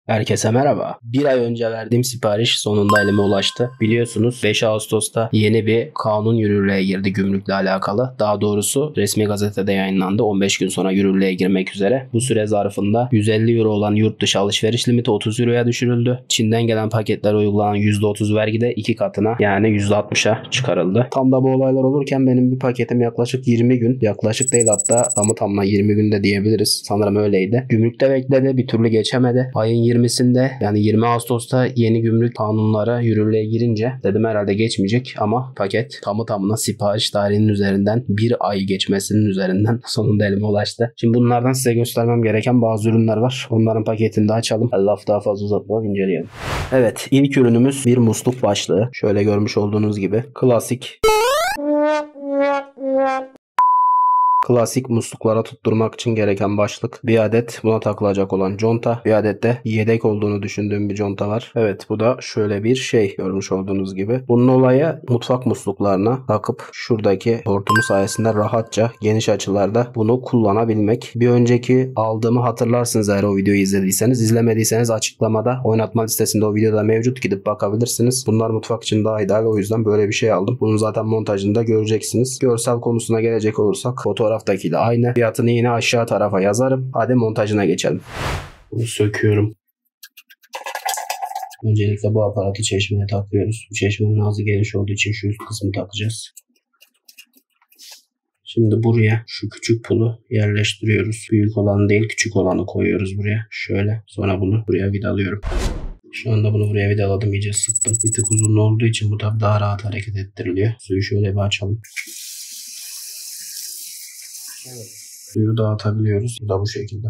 Herkese merhaba. Bir ay önce verdiğim sipariş sonunda elime ulaştı. Biliyorsunuz 5 Ağustos'ta yeni bir kanun yürürlüğe girdi gümrükle alakalı. Daha doğrusu resmi gazetede yayınlandı. 15 gün sonra yürürlüğe girmek üzere. Bu süre zarfında 150 euro olan yurt dışı alışveriş limiti 30 euroya düşürüldü. Çin'den gelen paketlere uygulanan %30 vergi de 2 katına yani %60'a çıkarıldı. Tam da bu olaylar olurken benim bir paketim yaklaşık 20 gün, yaklaşık değil hatta tamına 20 günde diyebiliriz. Sanırım öyleydi. Gümrükte bekledi, bir türlü geçemedi. Ayın 20'sinde yani 20 Ağustos'ta yeni gümrük kanunlara yürürlüğe girince dedim herhalde geçmeyecek ama paket tamına sipariş tarihinin üzerinden bir ay geçmesinin üzerinden sonunda elime ulaştı. Şimdi bunlardan size göstermem gereken bazı ürünler var. Onların paketini de açalım. Laf daha fazla uzatmadan inceleyelim. Evet, ilk ürünümüz bir musluk başlığı. Şöyle görmüş olduğunuz gibi klasik musluklara tutturmak için gereken başlık. Bir adet buna takılacak olan conta. Bir adet de yedek olduğunu düşündüğüm bir conta var. Evet, bu da şöyle bir şey görmüş olduğunuz gibi. Bunun olayı mutfak musluklarına takıp şuradaki hortumu sayesinde rahatça geniş açılarda bunu kullanabilmek. Bir önceki aldığımı hatırlarsınız eğer o videoyu izlediyseniz. İzlemediyseniz açıklamada oynatma listesinde o videoda mevcut, gidip bakabilirsiniz. Bunlar mutfak için daha ideal, o yüzden böyle bir şey aldım. Bunun zaten montajını da göreceksiniz. Görsel konusuna gelecek olursak fotoğraftakiyle aynı. Fiyatını yine aşağı tarafa yazarım. Hadi montajına geçelim. Bunu söküyorum. Öncelikle bu aparatı çeşmeye takıyoruz. Bu çeşmenin ağzı geniş olduğu için şu üst kısmı takacağız. Şimdi buraya şu küçük pulu yerleştiriyoruz. Büyük olanı değil, küçük olanı koyuyoruz buraya. Şöyle. Sonra bunu buraya vidalıyorum. Şu anda bunu buraya vidaladım. İyice sıktım. Bir tık uzun olduğu için bu tabi daha rahat hareket ettiriliyor. Suyu şöyle bir açalım. Evet. Suyu dağıtabiliyoruz. Bu da bu şekilde.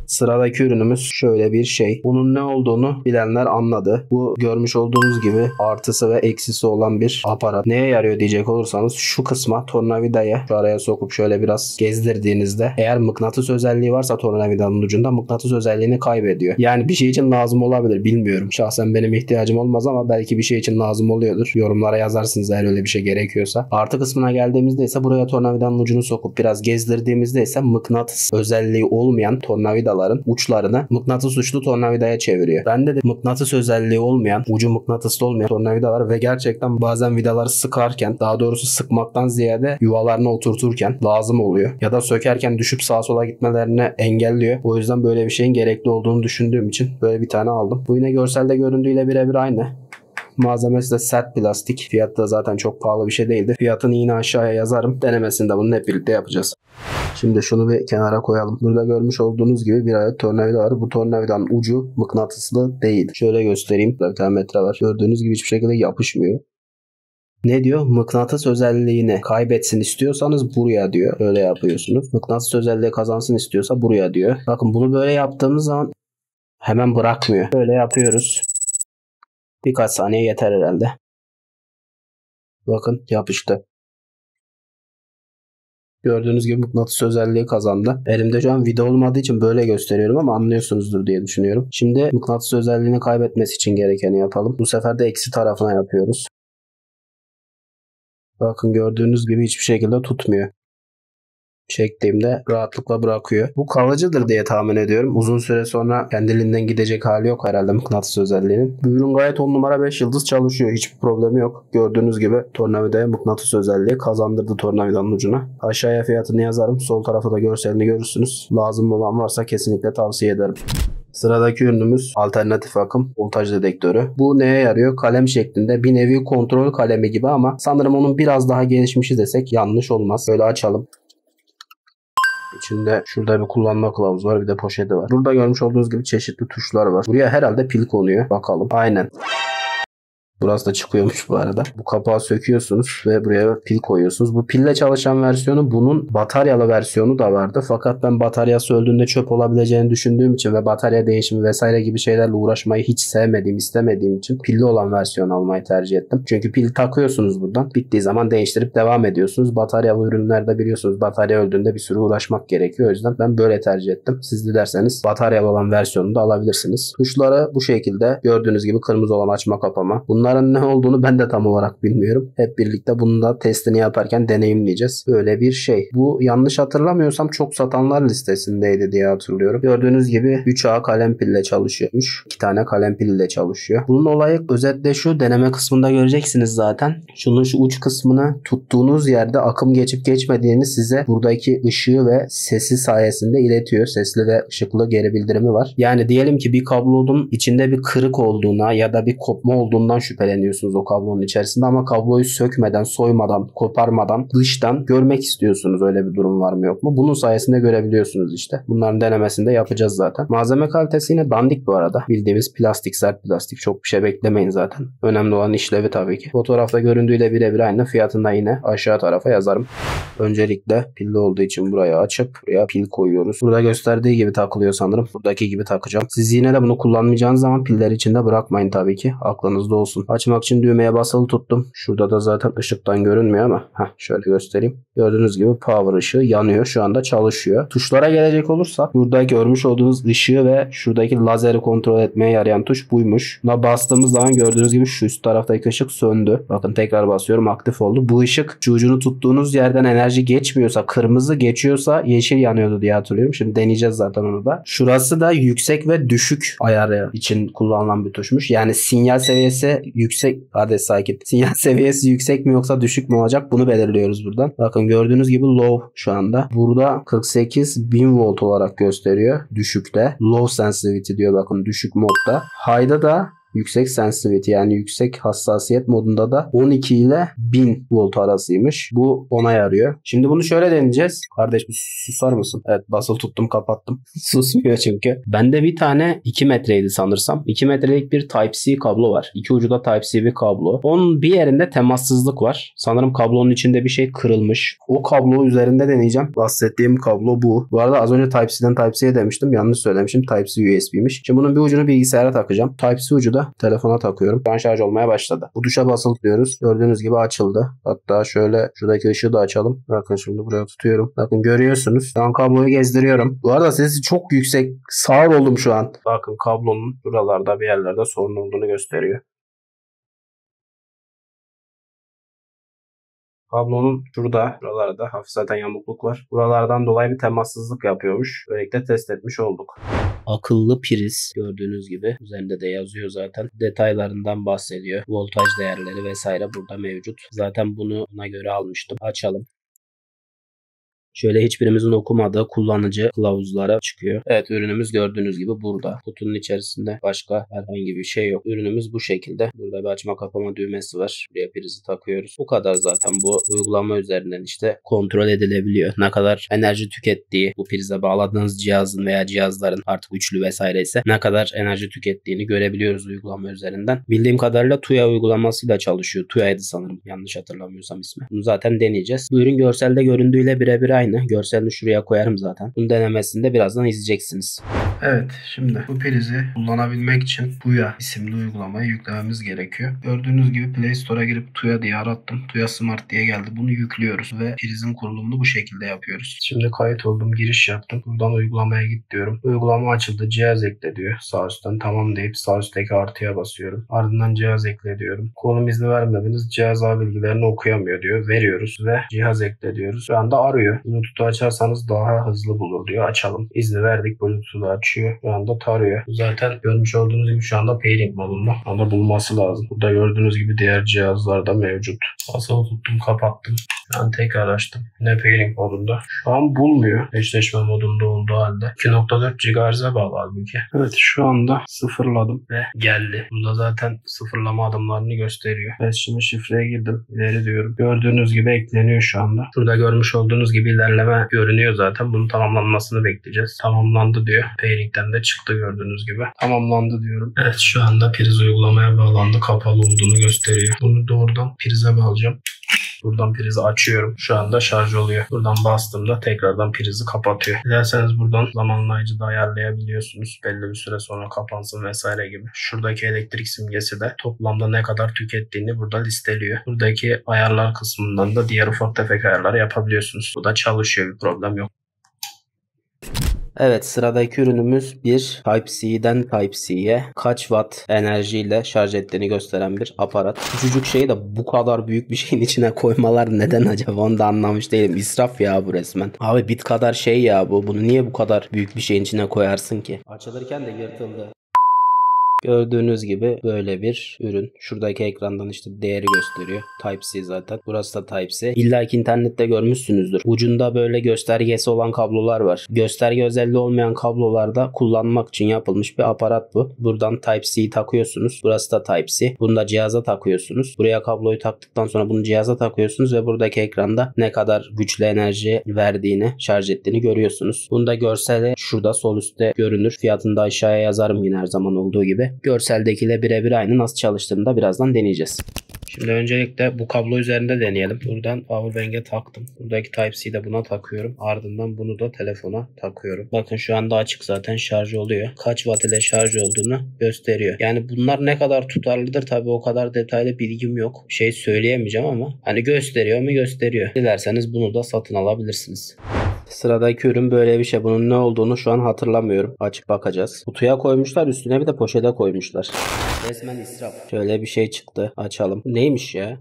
Sıradaki ürünümüz şöyle bir şey. Bunun ne olduğunu bilenler anladı. Bu görmüş olduğunuz gibi artısı ve eksisi olan bir aparat. Neye yarıyor diyecek olursanız şu kısma, tornavidaya şu araya sokup şöyle biraz gezdirdiğinizde eğer mıknatıs özelliği varsa tornavidanın ucunda mıknatıs özelliğini kaybediyor. Yani bir şey için lazım olabilir, bilmiyorum. Şahsen benim ihtiyacım olmaz ama belki bir şey için lazım oluyordur. Yorumlara yazarsınız eğer öyle bir şey gerekiyorsa. Artı kısmına geldiğimizde ise buraya tornavidanın ucunu sokup biraz gezdirdiğimizde ise mıknatıs özelliği olmayan tornavidaların uçlarını mıknatıs uçlu tornavidaya çeviriyor. Bende de mıknatıs özelliği olmayan, ucu mıknatıslı olmayan tornavidalar ve gerçekten bazen vidaları sıkarken, daha doğrusu sıkmaktan ziyade yuvalarına oturturken lazım oluyor. Ya da sökerken düşüp sağa sola gitmelerini engelliyor. O yüzden böyle bir şeyin gerekli olduğunu düşündüğüm için böyle bir tane aldım. Bu yine görselde göründüğüyle birebir aynı. Malzemesi de sert plastik. Fiyatı da zaten çok pahalı bir şey değildi. Fiyatını yine aşağıya yazarım. Denemesini de bunu hep birlikte yapacağız. Şimdi şunu bir kenara koyalım. Burada görmüş olduğunuz gibi bir adet tornavida var. Bu tornavidanın ucu mıknatıslı değil. Şöyle göstereyim. Bir tane metre var. Gördüğünüz gibi hiçbir şekilde yapışmıyor. Ne diyor? Mıknatıs özelliğini kaybetsin istiyorsanız buraya diyor. Öyle yapıyorsunuz. Mıknatıs özelliği kazansın istiyorsa buraya diyor. Bakın bunu böyle yaptığımız zaman hemen bırakmıyor. Böyle yapıyoruz. Birkaç saniye yeter herhalde. Bakın yapıştı. Gördüğünüz gibi mıknatıs özelliği kazandı. Elimde şu an vida olmadığı için böyle gösteriyorum ama anlıyorsunuzdur diye düşünüyorum. Şimdi mıknatıs özelliğini kaybetmesi için gerekeni yapalım. Bu sefer de eksi tarafına yapıyoruz. Bakın gördüğünüz gibi hiçbir şekilde tutmuyor. Çektiğimde rahatlıkla bırakıyor. Bu kalıcıdır diye tahmin ediyorum. Uzun süre sonra kendiliğinden gidecek hali yok herhalde mıknatıs özelliğinin. Bu ürün gayet 10 numara 5 yıldız çalışıyor. Hiçbir problemi yok. Gördüğünüz gibi tornavidaya mıknatıs özelliği kazandırdı tornavidanın ucuna. Aşağıya fiyatını yazarım. Sol tarafta da görselini görürsünüz. Lazım olan varsa kesinlikle tavsiye ederim. Sıradaki ürünümüz alternatif akım voltaj dedektörü. Bu neye yarıyor? Kalem şeklinde bir nevi kontrol kalemi gibi ama sanırım onun biraz daha gelişmişi desek yanlış olmaz. Böyle açalım. İçinde şurada bir kullanma kılavuzu var, bir de poşeti var. Burada görmüş olduğunuz gibi çeşitli tuşlar var. Buraya herhalde pil konuyor. Bakalım. Aynen. Burası da çıkıyormuş bu arada. Bu kapağı söküyorsunuz ve buraya pil koyuyorsunuz. Bu pille çalışan versiyonu, bunun bataryalı versiyonu da vardı. Fakat ben bataryası öldüğünde çöp olabileceğini düşündüğüm için ve batarya değişimi vesaire gibi şeylerle uğraşmayı hiç istemediğim için pilli olan versiyonu almayı tercih ettim. Çünkü pil takıyorsunuz buradan. Bittiği zaman değiştirip devam ediyorsunuz. Bataryalı ürünlerde biliyorsunuz batarya öldüğünde bir sürü uğraşmak gerekiyor. O yüzden ben böyle tercih ettim. Siz dilerseniz bataryalı olan versiyonunu da alabilirsiniz. Tuşları bu şekilde. Gördüğünüz gibi kırmızı olan açma kapama. Bunlar Bunların ne olduğunu ben de tam olarak bilmiyorum. Hep birlikte bunun da testini yaparken deneyimleyeceğiz. Böyle bir şey. Bu yanlış hatırlamıyorsam çok satanlar listesindeydi diye hatırlıyorum. Gördüğünüz gibi 3A kalem pille çalışıyormuş. 2 tane kalem pille çalışıyor. Bunun olayı özetle şu, deneme kısmında göreceksiniz zaten. Şunun şu uç kısmını tuttuğunuz yerde akım geçip geçmediğini size buradaki ışığı ve sesi sayesinde iletiyor. Sesli ve ışıklı geri bildirimi var. Yani diyelim ki bir kablonun içinde bir kırık olduğuna ya da bir kopma olduğundan şüpheleniyorsunuz o kablonun içerisinde ama kabloyu sökmeden, soymadan, koparmadan dıştan görmek istiyorsunuz. Öyle bir durum var mı yok mu? Bunun sayesinde görebiliyorsunuz işte. Bunların denemesini de yapacağız zaten. Malzeme kalitesi yine dandik bu arada. Bildiğimiz plastik, sert plastik. Çok bir şey beklemeyin zaten. Önemli olan işlevi tabii ki. Fotoğrafta göründüğüyle birebir aynı. Fiyatını da yine aşağı tarafa yazarım. Öncelikle pilli olduğu için burayı açıp buraya pil koyuyoruz. Burada gösterdiği gibi takılıyor sanırım. Buradaki gibi takacağım. Siz yine de bunu kullanmayacağınız zaman pilleri içinde bırakmayın tabii ki. Aklınızda olsun. Açmak için düğmeye basılı tuttum. Şurada da zaten ışıktan görünmüyor ama şöyle göstereyim. Gördüğünüz gibi power ışığı yanıyor. Şu anda çalışıyor. Tuşlara gelecek olursak burada görmüş olduğunuz ışığı ve şuradaki lazeri kontrol etmeye yarayan tuş buymuş. Buna bastığımız zaman gördüğünüz gibi şu üst taraftaki ışık söndü. Bakın tekrar basıyorum, aktif oldu. Bu ışık şu ucunu tuttuğunuz yerden enerji geçmiyorsa, kırmızı geçiyorsa yeşil yanıyordu diye hatırlıyorum. Şimdi deneyeceğiz zaten onu da. Şurası da yüksek ve düşük ayarı için kullanılan bir tuşmuş. Yani sinyal seviyesi yüksek. Kardeş sakin. Sinyal seviyesi yüksek mi yoksa düşük mü olacak? Bunu belirliyoruz buradan. Bakın gördüğünüz gibi low şu anda. Burada 48.000 volt olarak gösteriyor. Düşükte. Low sensitivity diyor bakın düşük modda. High'da da yüksek sensitivity yani yüksek hassasiyet modunda da 12 ile 1000 volt arasıymış. Bu ona yarıyor. Şimdi bunu şöyle deneyeceğiz. Kardeş bir susar mısın? Evet, basılı tuttum kapattım. Susmuyor çünkü. Bende bir tane 2 metreydi sanırsam. 2 metrelik bir Type-C kablo var. İki ucu da Type-C bir kablo. Onun bir yerinde temassızlık var. Sanırım kablonun içinde bir şey kırılmış. O kablo üzerinde deneyeceğim. Bahsettiğim kablo bu. Bu arada az önce Type-C'den Type-C'ye demiştim. Yanlış söylemişim. Type-C USB'miş. Şimdi bunun bir ucunu bilgisayara takacağım. Type-C ucu da telefona takıyorum. Şu an şarj olmaya başladı. Bu tuşa basılı tutuyoruz. Gördüğünüz gibi açıldı. Hatta şöyle şuradaki ışığı da açalım. Bakın şimdi buraya tutuyorum. Bakın görüyorsunuz. Şu an kabloyu gezdiriyorum. Bu arada sesi çok yüksek. Sağır oldum şu an. Bakın kablonun buralarda bir yerlerde sorun olduğunu gösteriyor. Kablonun buralarda hafif zaten yamukluk var. Buralardan dolayı bir temassızlık yapıyormuş. Böylelikle test etmiş olduk. Akıllı priz gördüğünüz gibi üzerinde de yazıyor zaten. Detaylarından bahsediyor. Voltaj değerleri vesaire burada mevcut. Zaten bunu ona göre almıştım. Açalım. Şöyle hiçbirimizin okumadığı kullanıcı kılavuzlara çıkıyor. Evet, ürünümüz gördüğünüz gibi burada. Kutunun içerisinde başka herhangi bir şey yok. Ürünümüz bu şekilde. Burada bir açma kapama düğmesi var. Buraya prizi takıyoruz. Bu kadar zaten. Bu uygulama üzerinden işte kontrol edilebiliyor. Ne kadar enerji tükettiği, bu prize bağladığınız cihazın veya cihazların artık üçlü vesaire ise ne kadar enerji tükettiğini görebiliyoruz uygulama üzerinden. Bildiğim kadarıyla TUYA uygulamasıyla çalışıyor. TUYA'ydı sanırım. Yanlış hatırlamıyorsam ismi. Bunu zaten deneyeceğiz. Bu ürün görselde göründüğüyle birebir aynı. Görselini şuraya koyarım zaten. Bunun denemesini de birazdan izleyeceksiniz. Evet, şimdi bu prizi kullanabilmek için TUYA isimli uygulamayı yüklememiz gerekiyor. Gördüğünüz gibi Play Store'a girip TUYA diye arattım. TUYA Smart diye geldi. Bunu yüklüyoruz ve prizin kurulumunu bu şekilde yapıyoruz. Şimdi kayıt oldum, giriş yaptım. Buradan uygulamaya git diyorum. Uygulama açıldı. Cihaz ekle diyor. Sağ üstten tamam deyip sağ üstteki artıya basıyorum. Ardından cihaz ekle diyorum. Konum izni vermediniz. Cihaz ağ bilgilerini okuyamıyor diyor. Veriyoruz ve cihaz ekle diyoruz. Şu anda arıyor. Bluetooth'u açarsanız daha hızlı bulur diyor. Açalım. İzni verdik. Bluetooth'u açıyor. Şu anda tarıyor. Zaten görmüş olduğunuz gibi şu anda pairing modunda. Onu bulması lazım. Burada gördüğünüz gibi diğer cihazlarda mevcut. Basılı tuttum, kapattım. Şu an tekrar açtım. Yine pairing modunda. Şu an bulmuyor. Eşleşme modunda olduğu halde. 2.4 GHz'e bağlı halbuki. Evet, şu anda sıfırladım ve geldi. Burada zaten sıfırlama adımlarını gösteriyor. Evet, şimdi şifreye girdim. İleri diyorum. Gördüğünüz gibi ekleniyor şu anda. Burada görmüş olduğunuz gibi ilerleme görünüyor zaten. Bunun tamamlanmasını bekleyeceğiz. Tamamlandı diyor. Pairing'den de çıktı gördüğünüz gibi. Tamamlandı diyorum. Evet, şu anda priz uygulamaya bağlandı. Kapalı olduğunu gösteriyor. Bunu doğrudan prize bağlayacağım. Buradan prizi açıyorum. Şu anda şarj oluyor. Buradan bastığımda tekrardan prizi kapatıyor. Dilerseniz buradan zamanlayıcı da ayarlayabiliyorsunuz. Belli bir süre sonra kapansın vesaire gibi. Şuradaki elektrik simgesi de toplamda ne kadar tükettiğini burada listeliyor. Buradaki ayarlar kısmından da diğer ufak tefek ayarları yapabiliyorsunuz. Bu da çalışıyor. Bir problem yok. Evet, sıradaki ürünümüz bir Type-C'den Type-C'ye kaç watt enerjiyle şarj ettiğini gösteren bir aparat. Küçücük şeyi de bu kadar büyük bir şeyin içine koymalar neden acaba, onu da anlamış değilim. İsraf ya bu resmen. Abi bit kadar şey ya bu. Bunu niye bu kadar büyük bir şeyin içine koyarsın ki? Açılırken de yırtıldı. Gördüğünüz gibi böyle bir ürün. Şuradaki ekrandan işte değeri gösteriyor. Type-C zaten. Burası da Type-C. İlla ki internette görmüşsünüzdür. Ucunda böyle göstergesi olan kablolar var. Gösterge özelliği olmayan kablolarda kullanmak için yapılmış bir aparat bu. Buradan Type-C'yi takıyorsunuz. Burası da Type-C. Bunu da cihaza takıyorsunuz. Buraya kabloyu taktıktan sonra bunu cihaza takıyorsunuz ve buradaki ekranda ne kadar güçlü enerji verdiğini, şarj ettiğini görüyorsunuz. Bunu da görseli şurada sol üstte görünür. Fiyatını da aşağıya yazarım yine her zaman olduğu gibi. Görseldekiyle birebir aynı, nasıl çalıştığını da birazdan deneyeceğiz. Şimdi öncelikle bu kablo üzerinde deneyelim. Buradan powerbank'e taktım. Buradaki Type-C'yi de buna takıyorum. Ardından bunu da telefona takıyorum. Bakın şu anda açık zaten, şarj oluyor. Kaç watt ile şarj olduğunu gösteriyor. Yani bunlar ne kadar tutarlıdır tabii o kadar detaylı bilgim yok. Şey söyleyemeyeceğim ama hani gösteriyor mu, gösteriyor. Dilerseniz bunu da satın alabilirsiniz. Sıradaki ürün böyle bir şey. Bunun ne olduğunu şu an hatırlamıyorum. Açıp bakacağız. Kutuya koymuşlar, üstüne bir de poşete koymuşlar. Resmen israf. Şöyle bir şey çıktı. Açalım. Neymiş ya?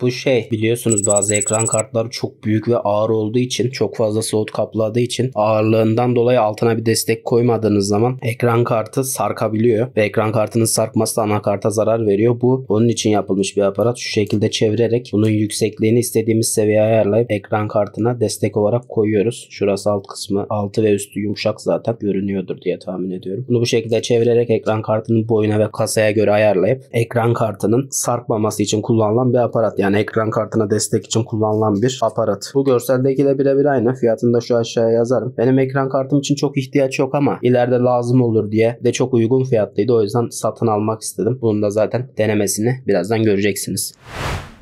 Bu şey, biliyorsunuz bazı ekran kartları çok büyük ve ağır olduğu için, çok fazla slot kapladığı için ağırlığından dolayı altına bir destek koymadığınız zaman ekran kartı sarkabiliyor. Ve ekran kartının sarkması da anakarta zarar veriyor. Bu onun için yapılmış bir aparat. Şu şekilde çevirerek bunun yüksekliğini istediğimiz seviyeye ayarlayıp ekran kartına destek olarak koyuyoruz. Şurası alt kısmı, altı ve üstü yumuşak zaten, görünüyordur diye tahmin ediyorum. Bunu bu şekilde çevirerek ekran kartının boyuna ve kasaya göre ayarlayıp ekran kartının sarkmaması için kullanılan bir aparat. Yani ekran kartına destek için kullanılan bir aparat. Bu görseldekiyle birebir aynı. Fiyatını da şu aşağıya yazarım. Benim ekran kartım için çok ihtiyaç yok ama ileride lazım olur diye de çok uygun fiyatlıydı. O yüzden satın almak istedim. Bunun da zaten denemesini birazdan göreceksiniz.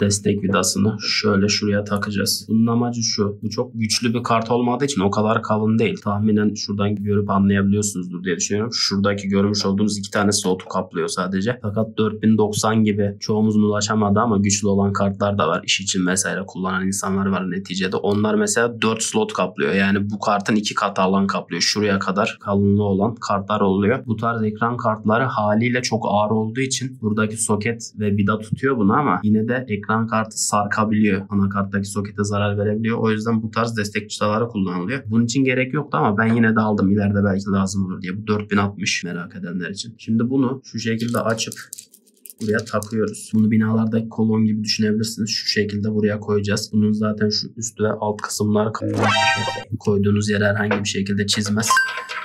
Destek vidasını şöyle şuraya takacağız. Bunun amacı şu. Bu çok güçlü bir kart olmadığı için o kadar kalın değil. Tahminen şuradan görüp anlayabiliyorsunuzdur diye düşünüyorum. Şuradaki görmüş olduğunuz iki tane slotu kaplıyor sadece. Fakat 4090 gibi çoğumuzun ulaşamadığı ama güçlü olan kartlar da var. İş için vesaire kullanan insanlar var neticede. Onlar mesela 4 slot kaplıyor. Yani bu kartın 2 katı alan kaplıyor. Şuraya kadar kalınlığı olan kartlar oluyor. Bu tarz ekran kartları haliyle çok ağır olduğu için buradaki soket ve vida tutuyor bunu ama yine de ekran kartı sarkabiliyor. Anakarttaki sokete zarar verebiliyor. O yüzden bu tarz destek çıtaları kullanılıyor. Bunun için gerek yoktu ama ben yine de aldım. İleride belki lazım olur diye. Bu 4060 merak edenler için. Şimdi bunu şu şekilde açıp buraya takıyoruz. Bunu binalardaki kolon gibi düşünebilirsiniz. Şu şekilde buraya koyacağız. Bunun zaten şu üst ve alt kısımları koyduğunuz yere herhangi bir şekilde çizmez.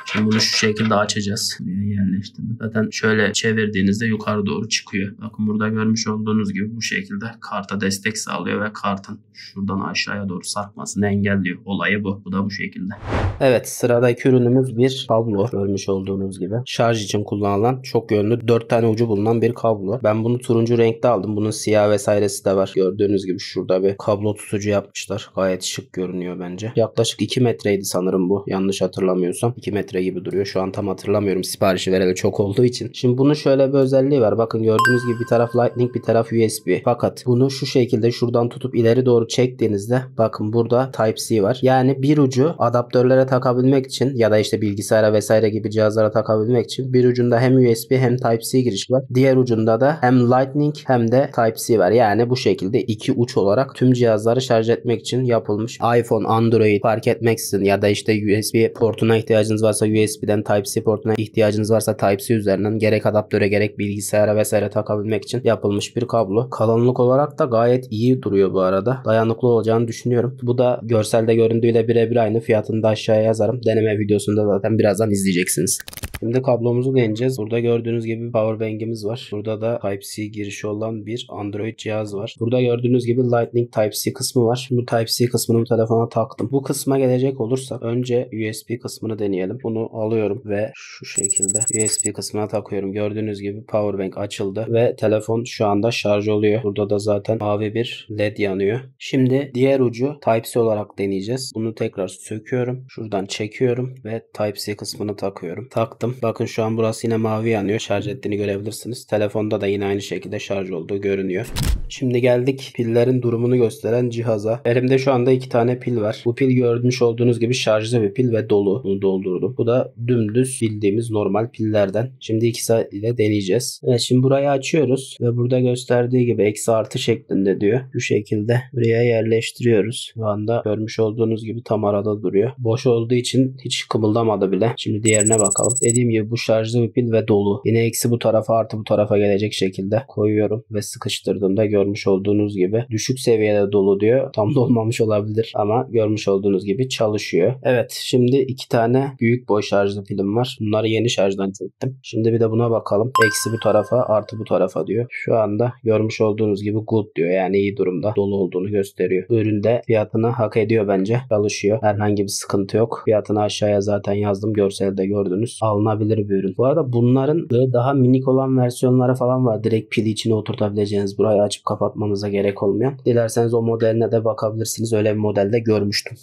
Şimdi bunu şu şekilde açacağız. Buraya yerleştirdim. Zaten şöyle çevirdiğinizde yukarı doğru çıkıyor. Bakın burada görmüş olduğunuz gibi bu şekilde karta destek sağlıyor ve kartın şuradan aşağıya doğru sarkmasını engelliyor. Olayı bu. Bu da bu şekilde. Evet, sıradaki ürünümüz bir kablo. Görmüş olduğunuz gibi. Şarj için kullanılan çok yönlü 4 tane ucu bulunan bir kablo. Ben bunu turuncu renkte aldım. Bunun siyah vesairesi de var. Gördüğünüz gibi şurada bir kablo tutucu yapmışlar. Gayet şık görünüyor bence. Yaklaşık 2 metreydi sanırım bu. Yanlış hatırlamıyorsam. 2 metre gibi duruyor. Şu an tam hatırlamıyorum. Siparişi vereli çok olduğu için. Şimdi bunun şöyle bir özelliği var. Bakın gördüğünüz gibi bir taraf Lightning, bir taraf USB. Fakat bunu şu şekilde şuradan tutup ileri doğru çektiğinizde bakın burada Type-C var. Yani bir ucu adaptörlere takabilmek için ya da işte bilgisayara vesaire gibi cihazlara takabilmek için bir ucunda hem USB hem Type-C giriş var. Diğer ucunda da hem Lightning hem de Type-C var. Yani bu şekilde iki uç olarak tüm cihazları şarj etmek için yapılmış. iPhone, Android fark etmeksizin ya da işte USB portuna ihtiyacınız varsa USB'den Type-C portuna ihtiyacınız varsa Type-C üzerinden gerek adaptöre gerek bilgisayara vesaire takabilmek için yapılmış bir kablo. Kalınlık olarak da gayet iyi duruyor bu arada. Dayanıklı olacağını düşünüyorum. Bu da görselde göründüğüyle birebir aynı. Fiyatını da aşağıya yazarım. Deneme videosunda zaten birazdan izleyeceksiniz. Şimdi kablomuzu deneyeceğiz. Burada gördüğünüz gibi bir powerbank'imiz var. Burada da Type-C girişi olan bir Android cihaz var. Burada gördüğünüz gibi Lightning Type-C kısmı var. Bu Type-C kısmını bu telefona taktım. Bu kısma gelecek olursak önce USB kısmını deneyelim. Bunu alıyorum ve şu şekilde USB kısmına takıyorum. Gördüğünüz gibi powerbank açıldı ve telefon şu anda şarj oluyor. Burada da zaten mavi bir LED yanıyor. Şimdi diğer ucu Type-C olarak deneyeceğiz. Bunu tekrar söküyorum. Şuradan çekiyorum ve Type-C kısmını takıyorum. Taktım. taktım. Bakın şu an burası yine mavi yanıyor. Şarj ettiğini görebilirsiniz. Telefonda da yine aynı şekilde şarj olduğu görünüyor. Şimdi geldik pillerin durumunu gösteren cihaza. Elimde şu anda 2 tane pil var. Bu pil görmüş olduğunuz gibi şarjlı bir pil ve dolu. Bunu doldurdum. Bu da dümdüz bildiğimiz normal pillerden. Şimdi ikisiyle deneyeceğiz. Evet, şimdi burayı açıyoruz ve burada gösterdiği gibi eksi artı şeklinde diyor. Bu şekilde buraya yerleştiriyoruz. Şu anda görmüş olduğunuz gibi tam arada duruyor. Boş olduğu için hiç kımıldamadı bile. Şimdi diğerine bakalım. Dediğim gibi bu şarjlı bir pil ve dolu. Yine eksi bu tarafa artı bu tarafa gelecek şekilde koyuyorum ve sıkıştırdığımda görmüş olduğunuz gibi düşük seviyede dolu diyor. Tam dolmamış olabilir ama görmüş olduğunuz gibi çalışıyor. Evet, şimdi 2 tane büyük boy şarjlı pilim var. Bunları yeni şarjdan çektim. Şimdi bir de buna bakalım. Eksi bu tarafa artı bu tarafa diyor. Şu anda görmüş olduğunuz gibi good diyor. Yani iyi durumda dolu olduğunu gösteriyor. Üründe fiyatını hak ediyor bence. Çalışıyor. Herhangi bir sıkıntı yok. Fiyatını aşağıya zaten yazdım. Görselde gördünüz. Alınabilir bir ürün. Bu arada bunların böyle daha minik olan versiyonları falan var. Direkt pili içine oturtabileceğiniz, burayı açıp kapatmanıza gerek olmayan. Dilerseniz o modeline de bakabilirsiniz. Öyle bir modelde görmüştüm.